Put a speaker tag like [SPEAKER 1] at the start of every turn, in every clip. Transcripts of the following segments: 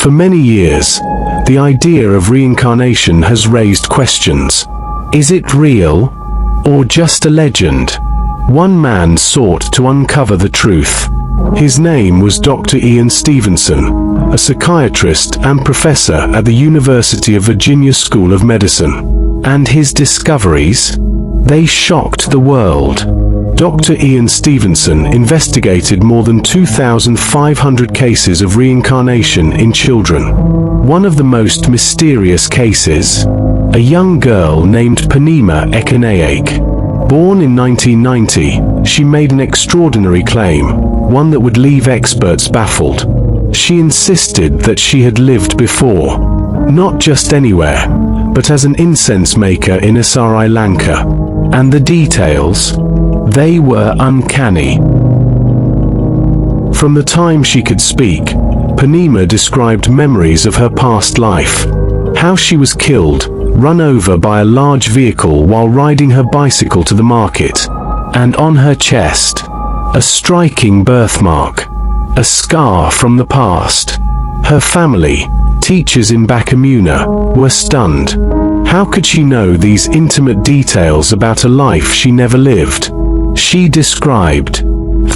[SPEAKER 1] For many years, the idea of reincarnation has raised questions. Is it real, or just a legend? One man sought to uncover the truth. His name was Dr. Ian Stevenson, a psychiatrist and professor at the University of Virginia School of Medicine. And his discoveries? They shocked the world. Dr. Ian Stevenson investigated more than 2,500 cases of reincarnation in children. One of the most mysterious cases, a young girl named Panema Ekanayak. Born in 1990, she made an extraordinary claim, one that would leave experts baffled. She insisted that she had lived before, not just anywhere, but as an incense maker in Sri Lanka. And the details? They were uncanny. From the time she could speak, Panema described memories of her past life. How she was killed, run over by a large vehicle while riding her bicycle to the market. And on her chest, a striking birthmark, a scar from the past. Her family, teachers in Bakamuna, were stunned. How could she know these intimate details about a life she never lived? She described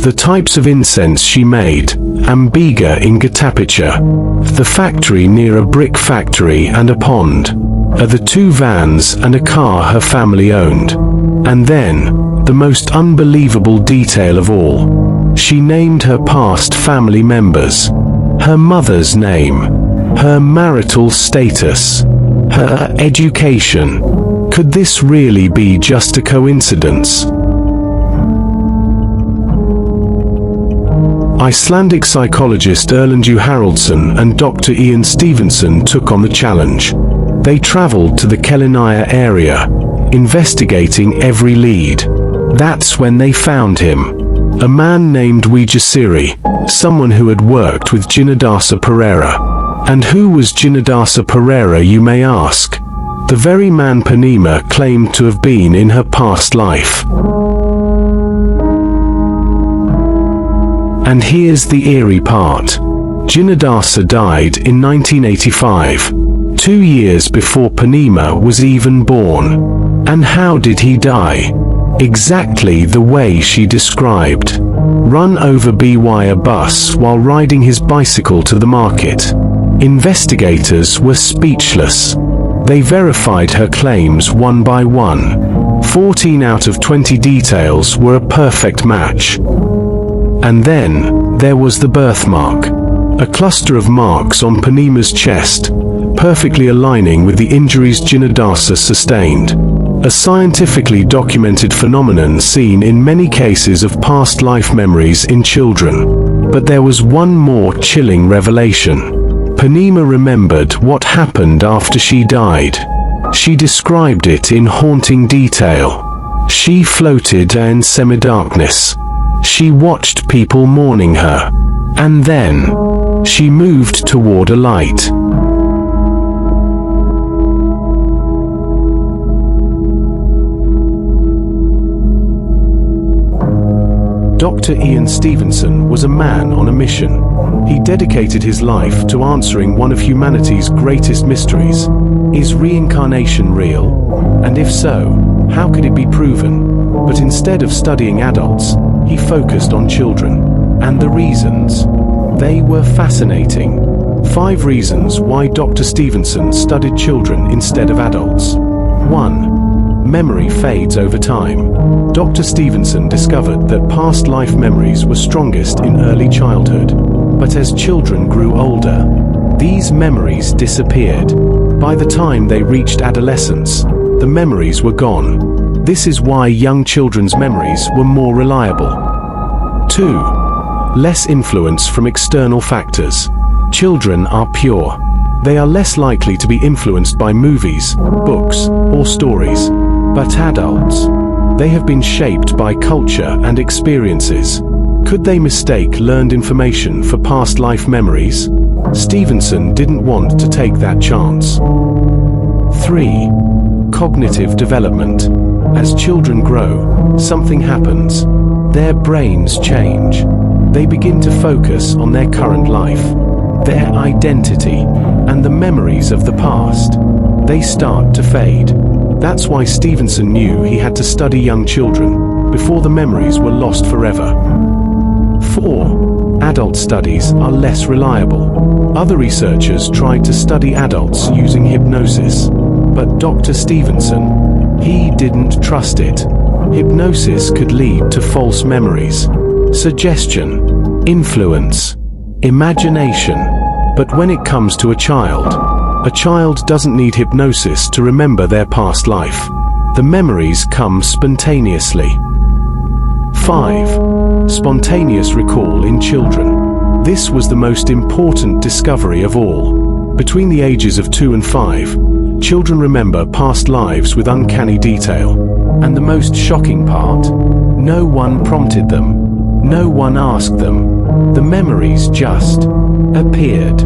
[SPEAKER 1] the types of incense she made, Ambiga in Gatapicha, the factory near a brick factory and a pond, the 2 vans and a car her family owned. And then, the most unbelievable detail of all, she named her past family members, her mother's name, her marital status, her education. Could this really be just a coincidence? Icelandic psychologist Erlendur Haraldsson and Dr. Ian Stevenson took on the challenge. They traveled to the Kelenaya area, investigating every lead. That's when they found him. A man named Wijasiri, someone who had worked with Jinadasa Pereira. And who was Jinadasa Pereira, you may ask? The very man Panema claimed to have been in her past life. And here's the eerie part. Jinadasa died in 1985, 2 years before Panema was even born. And how did he die? Exactly the way she described. Run over by a bus while riding his bicycle to the market. Investigators were speechless. They verified her claims one by one. 14 out of 20 details were a perfect match. And then, there was the birthmark. A cluster of marks on Panema's chest, perfectly aligning with the injuries Jinadasa sustained. A scientifically documented phenomenon seen in many cases of past life memories in children. But there was one more chilling revelation. Panema remembered what happened after she died. She described it in haunting detail. She floated in semi-darkness. She watched people mourning her. And then, she moved toward a light. Dr. Ian Stevenson was a man on a mission. He dedicated his life to answering one of humanity's greatest mysteries. Is reincarnation real? And if so, how could it be proven? But instead of studying adults, he focused on children. And the reasons? They were fascinating. 5 reasons why Dr. Stevenson studied children instead of adults. 1. Memory fades over time. Dr. Stevenson discovered that past life memories were strongest in early childhood. But as children grew older, these memories disappeared. By the time they reached adolescence, the memories were gone. This is why young children's memories were more reliable. 2. Less influence from external factors. Children are pure. They are less likely to be influenced by movies, books, or stories. But adults, they have been shaped by culture and experiences. Could they mistake learned information for past life memories? Stevenson didn't want to take that chance. 3. Cognitive development. As children grow, something happens. Their brains change. They begin to focus on their current life, their identity, and the memories of the past. They start to fade. That's why Stevenson knew he had to study young children before the memories were lost forever. 4. Adult studies are less reliable. Other researchers tried to study adults using hypnosis, but Dr. Stevenson, he didn't trust it. Hypnosis could lead to false memories, suggestion, influence, imagination. But when it comes to a child doesn't need hypnosis to remember their past life. The memories come spontaneously. 5. Spontaneous recall in children. This was the most important discovery of all. Between the ages of 2 and 5, children remember past lives with uncanny detail. And the most shocking part, no one prompted them. No one asked them. The memories just appeared.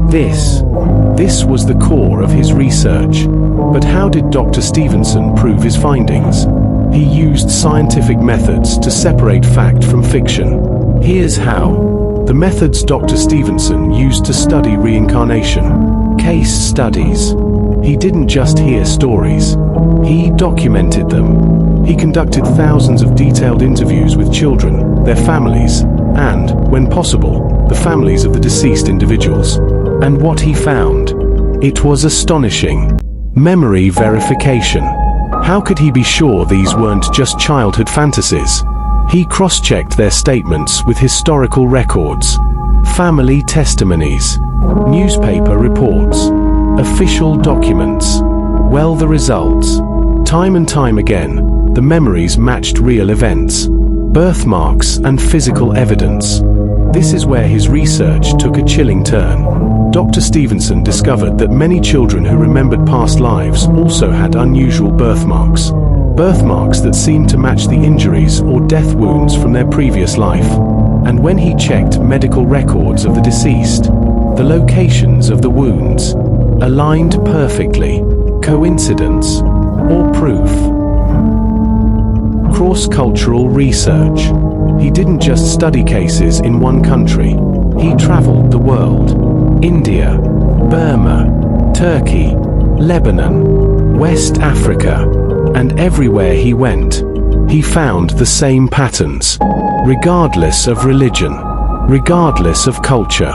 [SPEAKER 1] This was the core of his research. But how did Dr. Stevenson prove his findings? He used scientific methods to separate fact from fiction. Here's how. The methods Dr. Stevenson used to study reincarnation. Case studies. He didn't just hear stories. He documented them. He conducted thousands of detailed interviews with children, their families, and, when possible, the families of the deceased individuals. And what he found? It was astonishing. Memory verification. How could he be sure these weren't just childhood fantasies? He cross-checked their statements with historical records, family testimonies, newspaper reports, official documents. Well, the results. Time and time again, the memories matched real events, birthmarks and physical evidence. This is where his research took a chilling turn. Dr. Stevenson discovered that many children who remembered past lives also had unusual birthmarks. Birthmarks that seemed to match the injuries or death wounds from their previous life. And when he checked medical records of the deceased, the locations of the wounds aligned perfectly. Coincidence or proof? Cross-cultural research. He didn't just study cases in one country. He traveled the world. India, Burma, Turkey, Lebanon, West Africa, and everywhere he went, he found the same patterns. Regardless of religion, regardless of culture,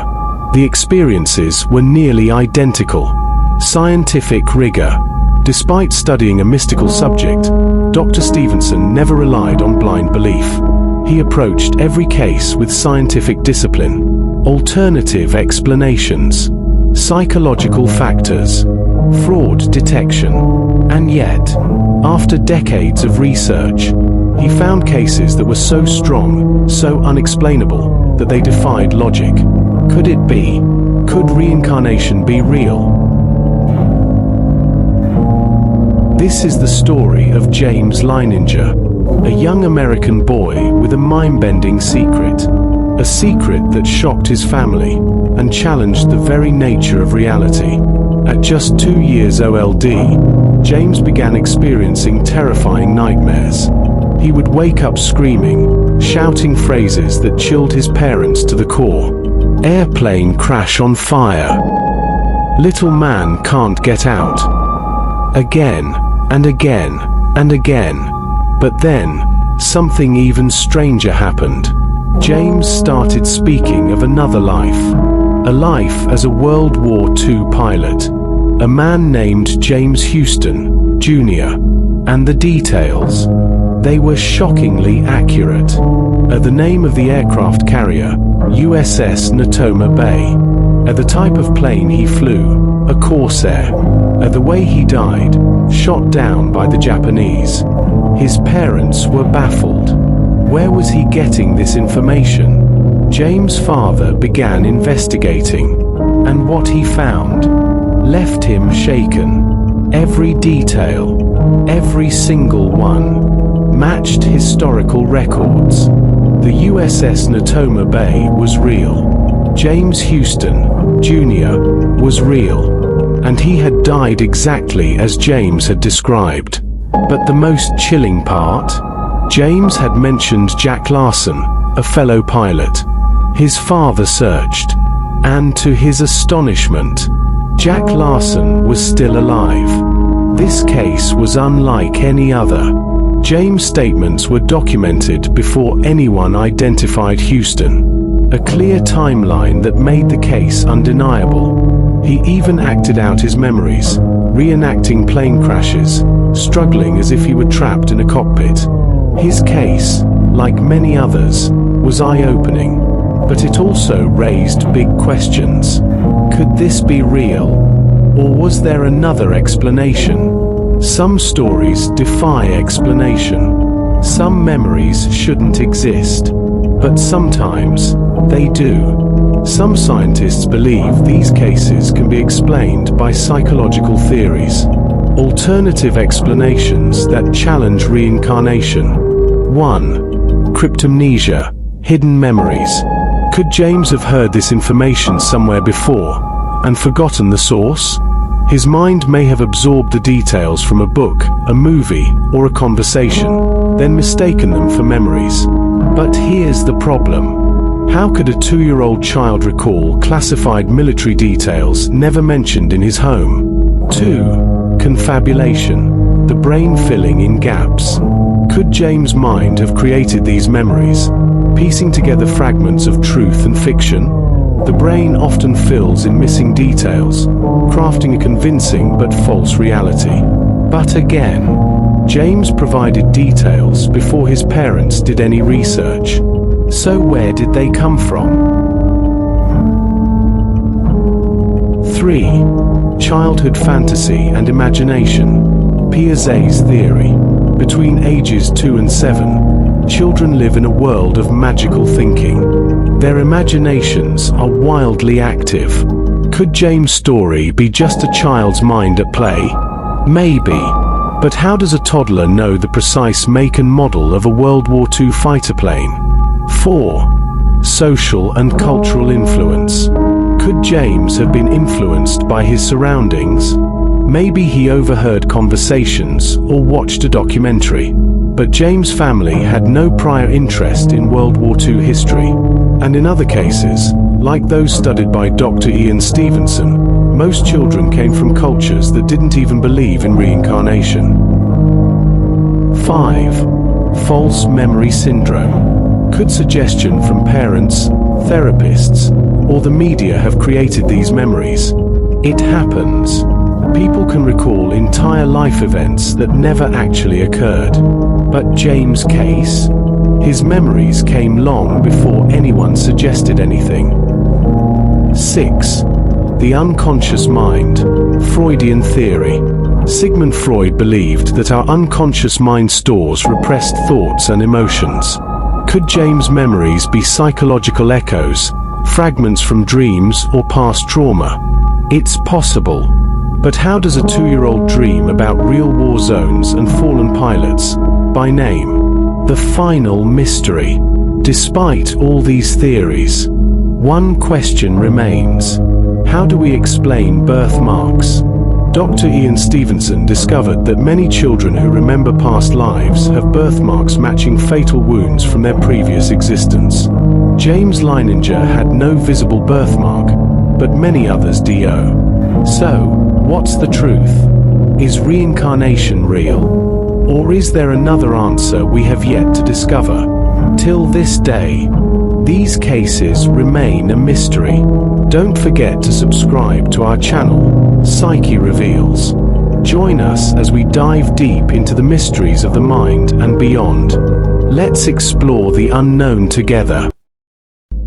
[SPEAKER 1] the experiences were nearly identical. Scientific rigor. Despite studying a mystical subject, Dr. Stevenson never relied on blind belief. He approached every case with scientific discipline, alternative explanations, psychological factors, fraud detection. And yet, after decades of research, he found cases that were so strong, so unexplainable, that they defied logic. Could it be? Could reincarnation be real? This is the story of James Leininger, a young American boy with a mind-bending secret. A secret that shocked his family and challenged the very nature of reality. At just 2 years old, James began experiencing terrifying nightmares. He would wake up screaming, shouting phrases that chilled his parents to the core. Airplane crash on fire. Little man can't get out. Again, and again, and again. But then, something even stranger happened. James started speaking of another life. A life as a World War II pilot. A man named James Houston, Jr. And the details. They were shockingly accurate. At the name of the aircraft carrier, USS Natoma Bay. At the type of plane he flew, a Corsair. At the way he died, shot down by the Japanese. His parents were baffled. Where was he getting this information? James' father began investigating, and what he found left him shaken. Every detail, every single one, matched historical records. The USS Natoma Bay was real. James Houston, Jr. was real. And he had died exactly as James had described. But the most chilling part? James had mentioned Jack Larson, a fellow pilot. His father searched, And to his astonishment, Jack Larson was still alive. This case was unlike any other. James' statements were documented before anyone identified Houston. A clear timeline that made the case undeniable. He even acted out his memories, reenacting plane crashes, struggling as if he were trapped in a cockpit. His case, like many others, was eye-opening, but it also raised big questions. Could this be real? Or was there another explanation? Some stories defy explanation. Some memories shouldn't exist, but sometimes they do. Some scientists believe these cases can be explained by psychological theories, alternative explanations that challenge reincarnation. 1. Cryptomnesia, hidden memories. Could James have heard this information somewhere before and forgotten the source? His mind may have absorbed the details from a book, a movie, or a conversation, then mistaken them for memories. But here's the problem. How could a 2-year-old child recall classified military details never mentioned in his home? 2. Confabulation, the brain filling in gaps. Could James' mind have created these memories, piecing together fragments of truth and fiction? The brain often fills in missing details, crafting a convincing but false reality. But again, James provided details before his parents did any research. So where did they come from? 3. Childhood fantasy and imagination. Piaget's theory. Between ages 2 and 7, children live in a world of magical thinking. Their imaginations are wildly active. Could James' story be just a child's mind at play? Maybe. But how does a toddler know the precise make and model of a World War II fighter plane? 4. Social and cultural influence. Could James have been influenced by his surroundings? Maybe he overheard conversations or watched a documentary. But James' family had no prior interest in World War II history. And in other cases, like those studied by Dr. Ian Stevenson, most children came from cultures that didn't even believe in reincarnation. 5. False memory syndrome. Could suggestion from parents, therapists, or the media have created these memories? It happens. People can recall entire life events that never actually occurred. But James' case? His memories came long before anyone suggested anything. 6. The unconscious mind. Freudian theory. Sigmund Freud believed that our unconscious mind stores repressed thoughts and emotions. Could James' memories be psychological echoes, fragments from dreams or past trauma? It's possible. But how does a 2-year-old dream about real war zones and fallen pilots? By name. The final mystery. Despite all these theories, one question remains. How do we explain birthmarks? Dr. Ian Stevenson discovered that many children who remember past lives have birthmarks matching fatal wounds from their previous existence. James Leininger had no visible birthmark, but many others do. So, what's the truth? Is reincarnation real? Or is there another answer we have yet to discover? Till this day, these cases remain a mystery. Don't forget to subscribe to our channel, Psyche Reveals. Join us as we dive deep into the mysteries of the mind and beyond. Let's explore the unknown together.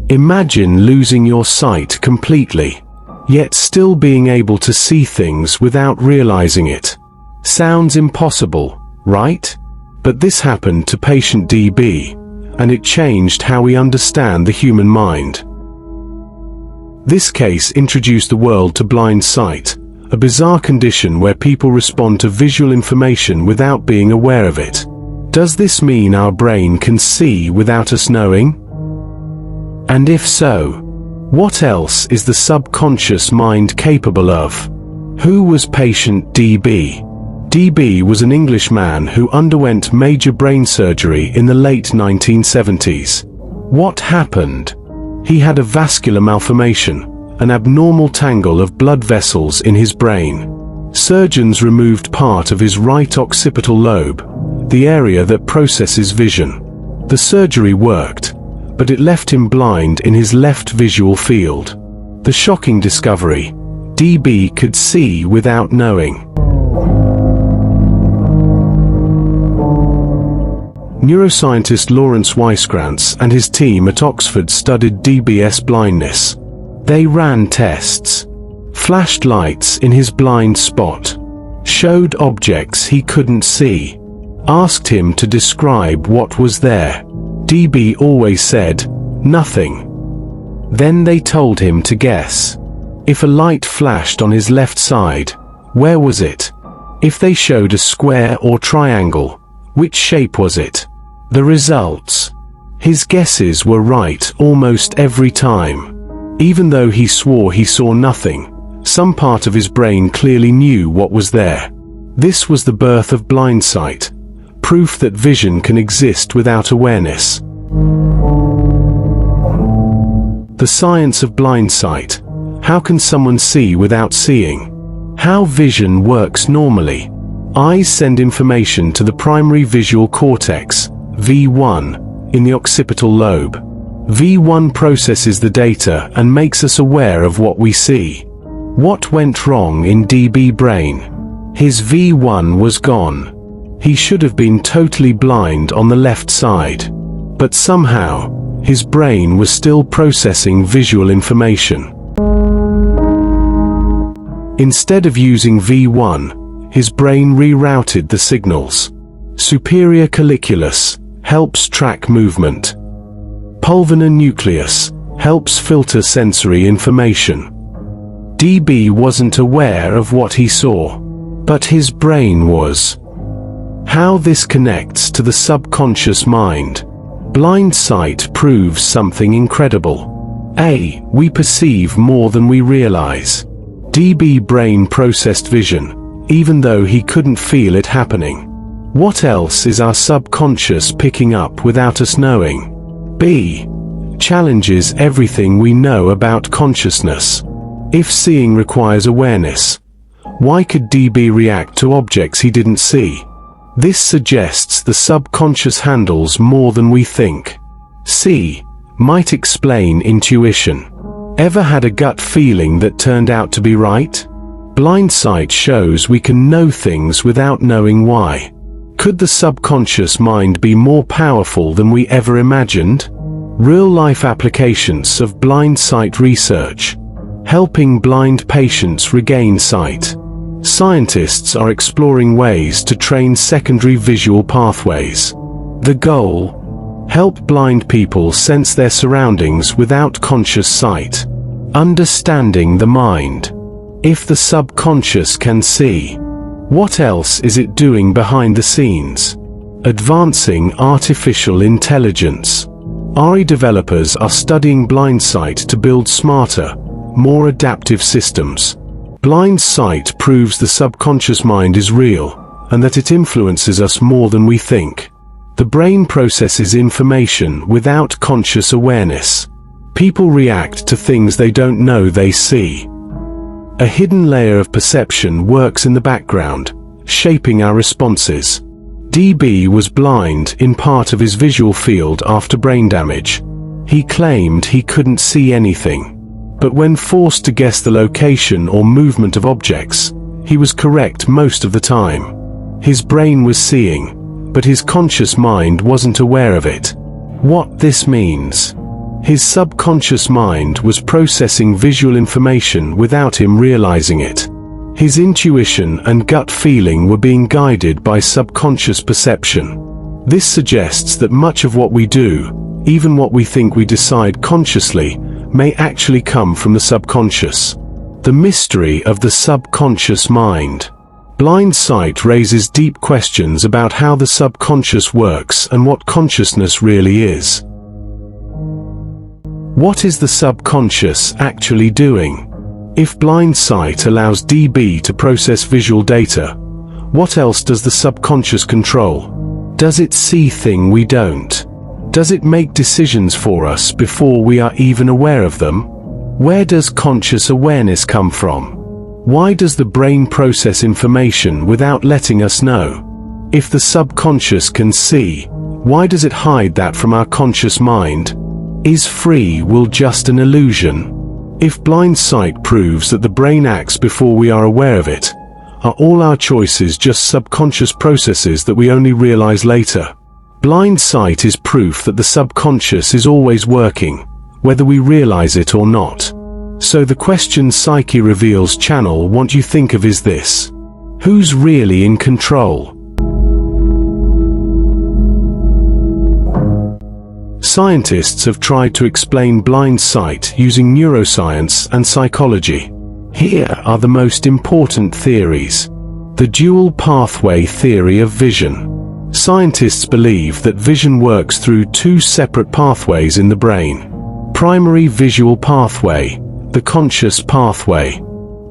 [SPEAKER 1] Imagine losing your sight completely, yet still being able to see things without realizing it. Sounds impossible, right? But this happened to patient DB, and it changed how we understand the human mind. This case introduced the world to blind sight, a bizarre condition where people respond to visual information without being aware of it. Does this mean our brain can see without us knowing? And if so, what else is the subconscious mind capable of? Who was patient DB? DB was an Englishman who underwent major brain surgery in the late 1970s. What happened? He had a vascular malformation, an abnormal tangle of blood vessels in his brain. Surgeons removed part of his right occipital lobe, the area that processes vision. The surgery worked, but it left him blind in his left visual field. The shocking discovery: DB could see without knowing. Neuroscientist Lawrence Weiskrantz and his team at Oxford studied DB's blindness. They ran tests, flashed lights in his blind spot, showed objects he couldn't see, asked him to describe what was there. DB always said, "Nothing." Then they told him to guess. If a light flashed on his left side, where was it? If they showed a square or triangle, which shape was it? The results. His guesses were right almost every time. Even though he swore he saw nothing, some part of his brain clearly knew what was there. This was the birth of blindsight, proof that vision can exist without awareness. The science of blindsight. How can someone see without seeing? How vision works normally. Eyes send information to the primary visual cortex, V1, in the occipital lobe. V1 processes the data and makes us aware of what we see. What went wrong in DB brain? His V1 was gone. He should have been totally blind on the left side. But somehow, his brain was still processing visual information. Instead of using V1, his brain rerouted the signals. Superior colliculus helps track movement. Pulvinar nucleus helps filter sensory information. DB wasn't aware of what he saw, but his brain was. How this connects to the subconscious mind. Blind sight proves something incredible. A. We perceive more than we realize. DB brain processed vision, even though he couldn't feel it happening. What else is our subconscious picking up without us knowing? B. Challenges everything we know about consciousness. If seeing requires awareness, why could DB react to objects he didn't see? This suggests the subconscious handles more than we think. C. Might explain intuition. Ever had a gut feeling that turned out to be right? Blindsight shows we can know things without knowing why. Could the subconscious mind be more powerful than we ever imagined? Real-life applications of blindsight research. Helping blind patients regain sight. Scientists are exploring ways to train secondary visual pathways. The goal? Help blind people sense their surroundings without conscious sight. Understanding the mind. If the subconscious can see, what else is it doing behind the scenes? Advancing artificial intelligence. AI developers are studying blindsight to build smarter, more adaptive systems. Blindsight proves the subconscious mind is real, and that it influences us more than we think. The brain processes information without conscious awareness. People react to things they don't know they see. A hidden layer of perception works in the background, shaping our responses. DB was blind in part of his visual field after brain damage. He claimed he couldn't see anything. But when forced to guess the location or movement of objects, he was correct most of the time. His brain was seeing, but his conscious mind wasn't aware of it. What this means? His subconscious mind was processing visual information without him realizing it. His intuition and gut feeling were being guided by subconscious perception. This suggests that much of what we do, even what we think we decide consciously, may actually come from the subconscious. The mystery of the subconscious mind. Blindsight raises deep questions about how the subconscious works and what consciousness really is. What is the subconscious actually doing? If blindsight allows DB to process visual data, what else does the subconscious control? Does it see things we don't? Does it make decisions for us before we are even aware of them? Where does conscious awareness come from? Why does the brain process information without letting us know? If the subconscious can see, why does it hide that from our conscious mind? Is free will just an illusion? If blind sight proves that the brain acts before we are aware of it, are all our choices just subconscious processes that we only realize later? Blind sight is proof that the subconscious is always working, whether we realize it or not. So the question Psyche Reveals channel want you think of is this: who's really in control? Scientists have tried to explain blind sight using neuroscience and psychology. Here are the most important theories. The dual pathway theory of vision. Scientists believe that vision works through two separate pathways in the brain. Primary visual pathway, the conscious pathway.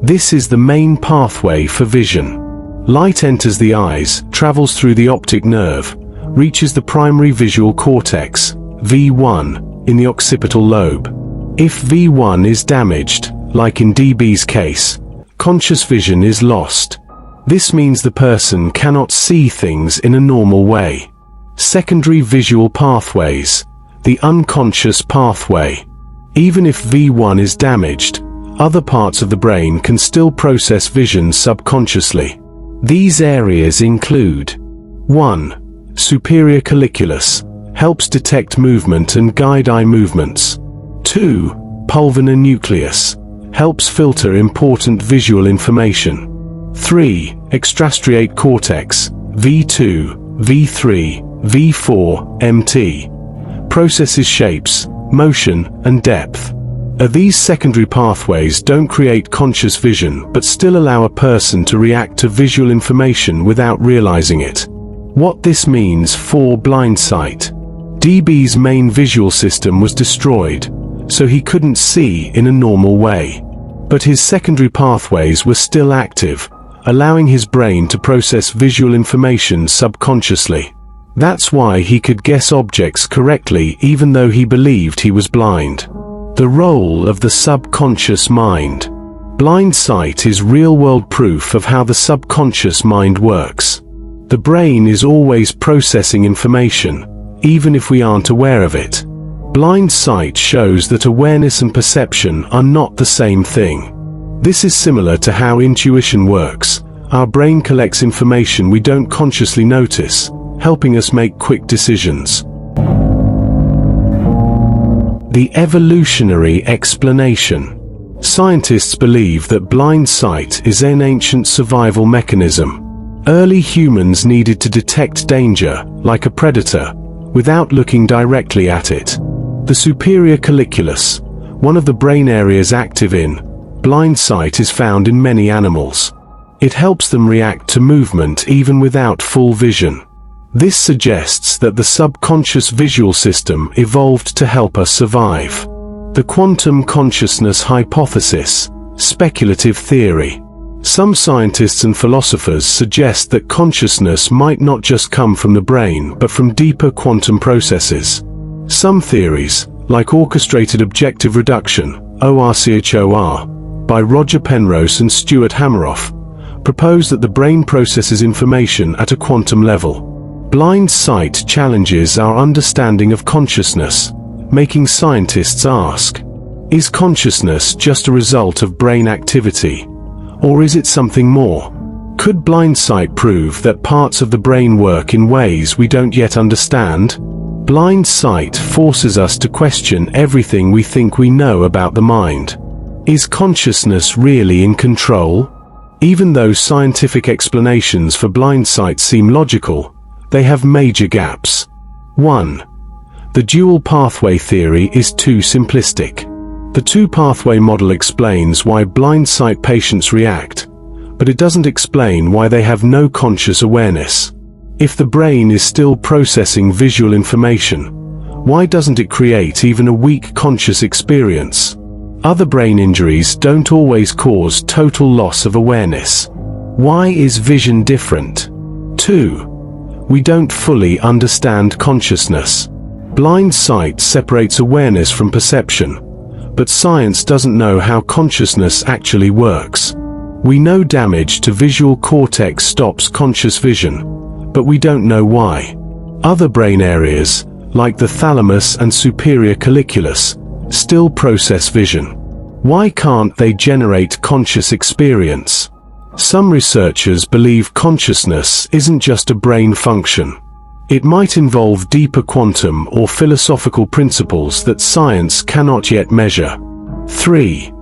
[SPEAKER 1] This is the main pathway for vision. Light enters the eyes, travels through the optic nerve, reaches the primary visual cortex, V1, in the occipital lobe. If V1 is damaged, like in DB's case, conscious vision is lost. This means the person cannot see things in a normal way. Secondary visual pathways, the unconscious pathway. Even if V1 is damaged, other parts of the brain can still process vision subconsciously. These areas include: 1. Superior colliculus, helps detect movement and guide eye movements. 2. Pulvinar nucleus, helps filter important visual information. 3. Extrastriate cortex, V2, V3, V4, MT, processes shapes, motion, and depth. These secondary pathways don't create conscious vision but still allow a person to react to visual information without realizing it. What this means for blind sight. DB's main visual system was destroyed, so he couldn't see in a normal way. But his secondary pathways were still active, allowing his brain to process visual information subconsciously. That's why he could guess objects correctly even though he believed he was blind. The role of the subconscious mind. Blind sight is real-world proof of how the subconscious mind works. The brain is always processing information, even if we aren't aware of it. Blind sight shows that awareness and perception are not the same thing. This is similar to how intuition works. Our brain collects information we don't consciously notice, helping us make quick decisions. The evolutionary explanation. Scientists believe that blind sight is an ancient survival mechanism. Early humans needed to detect danger, like a predator, without looking directly at it. The superior colliculus, one of the brain areas active in blind sight, is found in many animals. It helps them react to movement even without full vision. This suggests that the subconscious visual system evolved to help us survive. The quantum consciousness hypothesis, speculative theory. Some scientists and philosophers suggest that consciousness might not just come from the brain but from deeper quantum processes. Some theories, like orchestrated objective reduction, ORCHOR, by Roger Penrose and Stuart Hameroff, propose that the brain processes information at a quantum level. Blind sight challenges our understanding of consciousness, making scientists ask, is consciousness just a result of brain activity? Or is it something more? Could blind sight prove that parts of the brain work in ways we don't yet understand? Blind sight forces us to question everything we think we know about the mind. Is consciousness really in control? Even though scientific explanations for blind sight seem logical, they have major gaps. 1. The dual pathway theory is too simplistic. The two-pathway model explains why blind sight patients react, but it doesn't explain why they have no conscious awareness. If the brain is still processing visual information, why doesn't it create even a weak conscious experience? Other brain injuries don't always cause total loss of awareness. Why is vision different? 2. We don't fully understand consciousness. Blind sight separates awareness from perception, but science doesn't know how consciousness actually works. We know damage to visual cortex stops conscious vision, but we don't know why. Other brain areas, like the thalamus and superior colliculus, still process vision. Why can't they generate conscious experience? Some researchers believe consciousness isn't just a brain function. It might involve deeper quantum or philosophical principles that science cannot yet measure. 3.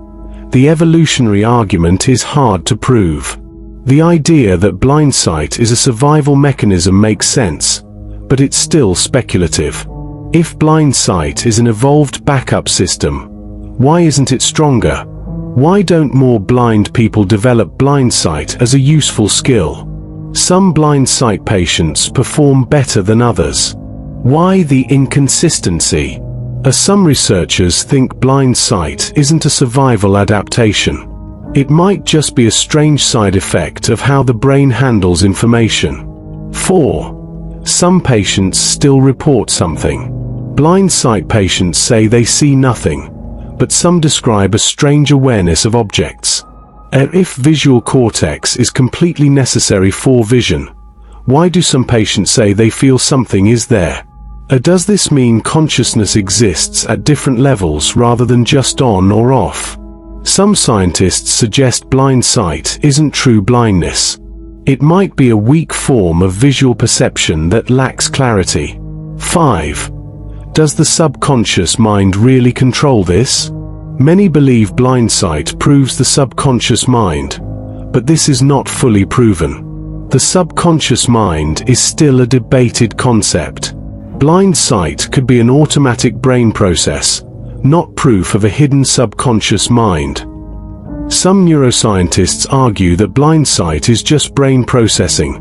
[SPEAKER 1] The evolutionary argument is hard to prove. The idea that blind sight is a survival mechanism makes sense, but it's still speculative. If blind sight is an evolved backup system, why isn't it stronger? Why don't more blind people develop blind sight as a useful skill? Some blind sight patients perform better than others. Why the inconsistency? Some researchers think blind sight isn't a survival adaptation. It might just be a strange side effect of how the brain handles information. 4. Some patients still report something. Blind sight patients say they see nothing, but some describe a strange awareness of objects. If visual cortex is completely necessary for vision, why do some patients say they feel something is there? Does this mean consciousness exists at different levels rather than just on or off? Some scientists suggest blind sight isn't true blindness. It might be a weak form of visual perception that lacks clarity. 5. Does the subconscious mind really control this? Many believe blind sight proves the subconscious mind, but this is not fully proven. The subconscious mind is still a debated concept. Blind sight could be an automatic brain process, not proof of a hidden subconscious mind. Some neuroscientists argue that blind sight is just brain processing,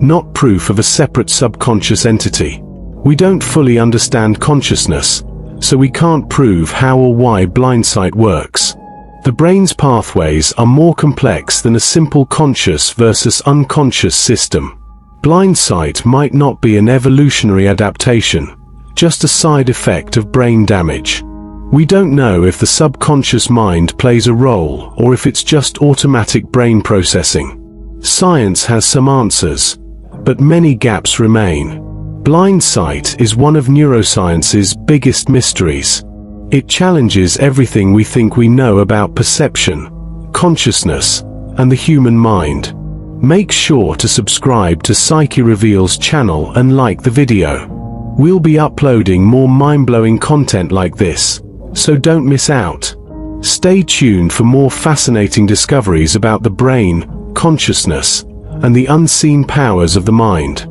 [SPEAKER 1] not proof of a separate subconscious entity. We don't fully understand consciousness, so we can't prove how or why blind sight works. The brain's pathways are more complex than a simple conscious versus unconscious system. Blind sight might not be an evolutionary adaptation, just a side effect of brain damage. We don't know if the subconscious mind plays a role or if it's just automatic brain processing. Science has some answers, but many gaps remain. Blind sight is one of neuroscience's biggest mysteries. It challenges everything we think we know about perception, consciousness, and the human mind. Make sure to subscribe to Psyche Reveals channel and like the video. We'll be uploading more mind-blowing content like this, so don't miss out. Stay tuned for more fascinating discoveries about the brain, consciousness, and the unseen powers of the mind.